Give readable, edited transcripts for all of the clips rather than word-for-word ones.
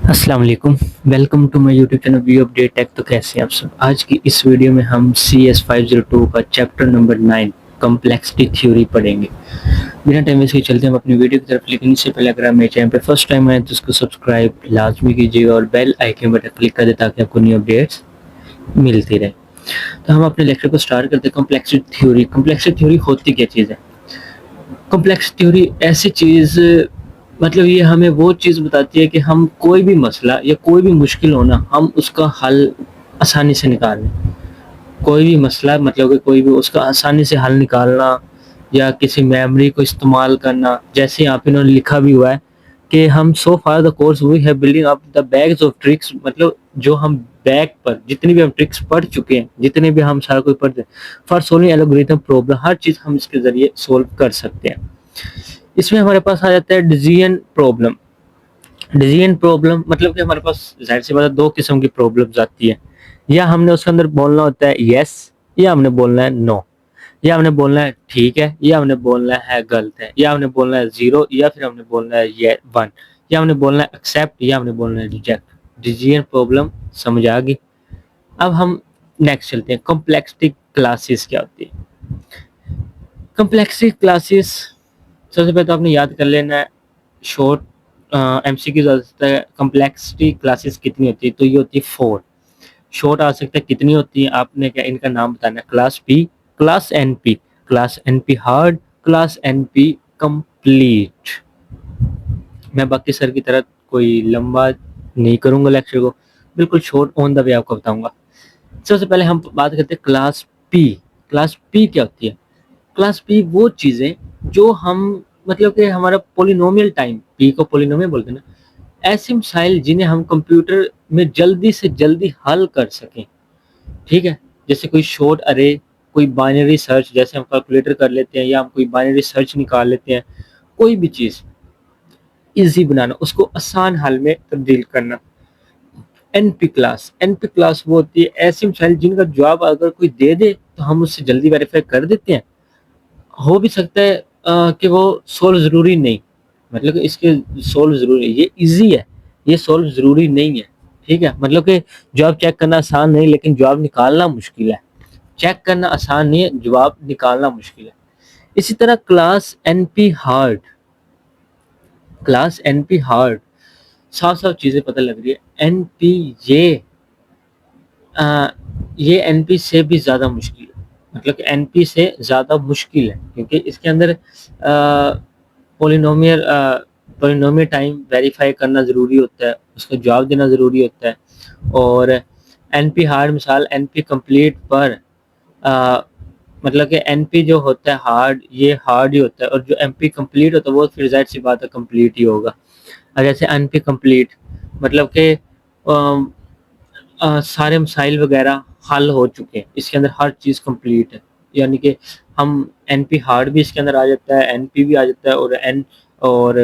السلام علیکم، welcome to my YouTube channel view update tech. تو کیسے ہیں آپ سب؟ آج کی اس ویڈیو میں ہم CS502 کا چیپٹر نمبر 9 کمپلیکسٹی تھیوری پڑھیں گے۔ بنا ٹائم ویسٹ کے چلتے ہیں ہم اپنی ویڈیو کی طرف، لیکن اس سے پہلے اگر آپ میرے چینل پہ فرسٹ ٹائم آئیں تو اس کو سبسکرائب لازمی کیجیے اور بیل آئیکن بٹن کلک کر دیں تاکہ آپ کو نیو اپڈیٹس ملتی رہے۔ تو ہم اپنے لیکچر کو سٹارٹ کرتے ہیں۔ کمپلیکسٹی تھیوری، کمپلیکسٹی تھیوری ہوتی کیا چیز ہے؟ کمپلیکس تھیوری ایسی چیز، مطلب یہ ہمیں وہ چیز بتاتی ہے کہ ہم کوئی بھی مسئلہ یا کوئی بھی مشکل ہونا، ہم اس کا حل آسانی سے نکال لیں۔ کوئی بھی مسئلہ، مطلب کہ کوئی بھی اس کا آسانی سے حل نکالنا، یا کسی میموری کو استعمال کرنا، جیسے یہاں پہ انہوں نے لکھا بھی ہوا ہے کہ ہم so far the course we have building up the bags of tricks, مطلب جو ہم بیگ پر جتنی بھی ہم ٹرکس پڑھ چکے ہیں، جتنے بھی ہم سارا کوئی پڑھتے ہیں، فار سولونگ الگوریتم پرابلم، ہر چیز ہم اس کے ذریعے سولو کر سکتے ہیں۔ اس میں ہمارے پاس آ جاتا ہے ڈیسیژن پرابلم۔ ڈیسیژن پرابلم مطلب کہ ہمارے پاس ظاہر سی بات ہے دو قسم کی پرابلمز آتی ہیں، یا ہم نے اس کے اندر بولنا ہوتا ہے یس، یا ہم نے بولنا ہے نو، یا ہم نے بولنا ہے ٹھیک ہے، یا ہم نے بولنا ہے غلط ہے، یا ہم نے بولنا ہے زیرو، یا پھر ہم نے بولنا ہے یہ ون، یا ہم نے بولنا ہے ایکسیپٹ، یا ہم نے بولنا ہے ریجیکٹ۔ ڈیسیژن پرابلم سمجھ آ گئی؟ اب ہم نیکسٹ چلتے ہیں، کمپلیکسٹی کلاسز کیا ہوتی ہے؟ کمپلیکسٹی کلاسز سب سے پہلے تو آپ نے یاد کر لینا ہے، شارٹ ایم سی کی ضرورت ہے۔ کمپلیکسٹی کلاسز کتنی ہوتی ہے؟ تو یہ ہوتی ہے 4۔ شارٹ آ سکتا ہے کتنی ہوتی ہیں، آپ نے کیا ان کا نام بتانا ہے، class P, class N P, class N P hard, class N P complete. میں باقی سر کی طرح کوئی لمبا نہیں کروں گا لیکچر کو، بالکل شارٹ آن دا وے آپ کو بتاؤں گا۔ سب سے پہلے ہم بات کرتے ہیں کلاس پی۔ کلاس پی کیا ہوتی ہے؟ کلاس پی وہ چیزیں جو ہم، مطلب کہ ہمارا پولینومیل ٹائم، پی کو پولینومیل بولتے ہیں نا، ایسی مسائل جنہیں ہم کمپیوٹر میں جلدی سے جلدی حل کر سکیں، ٹھیک ہے؟ جیسے کوئی شارٹ ارے، کوئی بائنری سرچ، جیسے ہم کیلکولیٹر کر لیتے ہیں، یا ہم کوئی بائنری سرچ نکال لیتے ہیں، کوئی بھی چیز ایزی بنانا، اس کو آسان حل میں تبدیل کرنا۔ N P class, N P class وہ ہوتی ہے ایسی مسائل جن کا جواب اگر کوئی دے دے تو ہم اس سے جلدی ویریفائی کر دیتے ہیں۔ ہو بھی سکتا ہے کہ وہ سولو ضروری نہیں، مطلب کہ اس کے سولو ضروری ہے، یہ ایزی ہے، یہ سولو ضروری نہیں ہے، ٹھیک ہے؟ مطلب کہ جواب چیک کرنا آسان نہیں، لیکن جواب نکالنا مشکل ہے۔ چیک کرنا آسان نہیں ہے، جواب نکالنا مشکل ہے۔ اسی طرح class N P hard, class N P hard, صاف صاف چیزیں پتہ لگ رہی ہے۔ این پی یہ این پی سے بھی زیادہ مشکل ہے، مطلب کہ این پی سے زیادہ مشکل ہے، کیونکہ اس کے اندر پولینومیل ٹائم ویریفائی کرنا ضروری ہوتا ہے، اس کا جواب دینا ضروری ہوتا ہے۔ اور این پی ہارڈ مثال این پی کمپلیٹ پر مطلب کہ این پی جو ہوتا ہے ہارڈ، یہ ہارڈ ہی ہوتا ہے، اور جو این پی کمپلیٹ ہوتا ہے وہ پھر ظاہر سی بات ہے کمپلیٹ ہی ہوگا۔ اور جیسے این پی کمپلیٹ مطلب کہ سارے مسائل وغیرہ حل ہو چکے ہیں، اس کے اندر ہر چیز کمپلیٹ ہے، یعنی کہ ہم این پی ہارڈ بھی اس کے اندر آ جاتا ہے، این پی بھی آ جاتا ہے، اور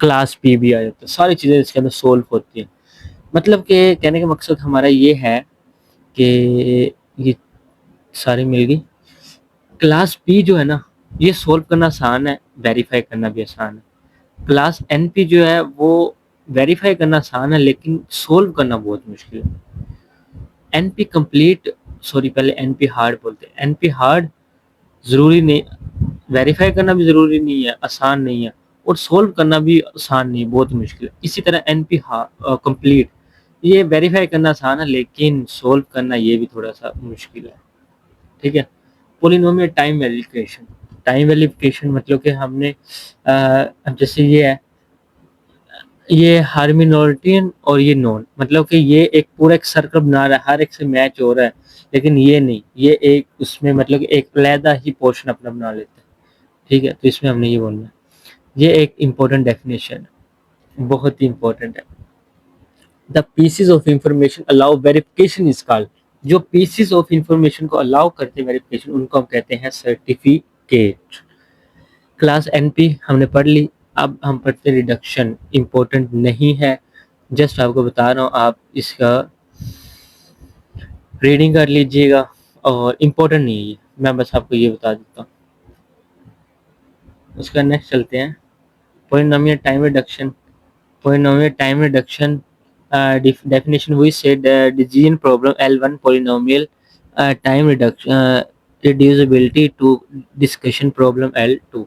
کلاس پی بھی آ جاتا ہے، ساری چیزیں اس کے اندر سولو ہوتی ہیں۔ مطلب کہ کہنے کا مقصد ہمارا یہ ہے کہ یہ ساری مل گئی۔ کلاس پی جو ہے نا، یہ سولو کرنا آسان ہے، ویریفائی کرنا بھی آسان ہے۔ کلاس این پی جو ہے وہ ویریفائی کرنا آسان ہے، لیکن سولو کرنا بہت مشکل ہے۔ این پی کمپلیٹ، سوری پہلے این پی ہارڈ بولتے ہیں، این پی ہارڈ ضروری نہیں، ویریفائی کرنا بھی ضروری نہیں ہے، آسان نہیں ہے، اور سولو کرنا بھی آسان نہیں ہے، بہت مشکل ہے۔ اسی طرح این پی کمپلیٹ، یہ ویریفائی کرنا آسان ہے، لیکن سولو کرنا یہ بھی تھوڑا سا مشکل ہے، ٹھیک ہے؟ Polynomial time verification, time verification مطلب کہ ہم نے جیسے یہ ہے، یہ ہارمینولٹین اور یہ نون، مطلب کہ یہ ایک پورا ایک سرکل بنا رہا ہے، ہر ایک سے میچ ہو رہا ہے، لیکن یہ نہیں، یہ ایک اس میں مطلب کہ ایک علیحدہ ہی پورشن اپنا بنا لیتا ہے، ٹھیک ہے؟ تو اس میں ہم نے یہ بولنا ہے، یہ ایک امپورٹنٹ ڈیفینیشن ہے، بہت ہی امپورٹنٹ ہے۔ The pieces of information allow verification is called, جو پیسز آف انفارمیشن کو الاؤ کرتے ہیں ویریفیکیشن، ان کو ہم کہتے ہیں سرٹیفکیٹ۔ کلاس این پی ہم نے پڑھ لی، اب ہم پڑھتے ہیں ریڈکشن، امپورٹنٹ نہیں ہے، جسٹ آپ کو بتا رہا ہوں، آپ اس کا ریڈنگ کر لیجئے گا، اور امپورٹنٹ نہیں ہے، میں بس آپ کو یہ بتا دیتا ہوں۔ اس کا نیکسٹ چلتے ہیں، polynomial time reduction. Polynomial time reduction definition we said decision problem L1 polynomial, time reduction, reducibility to discussion problem L2,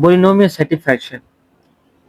polynomial satisfaction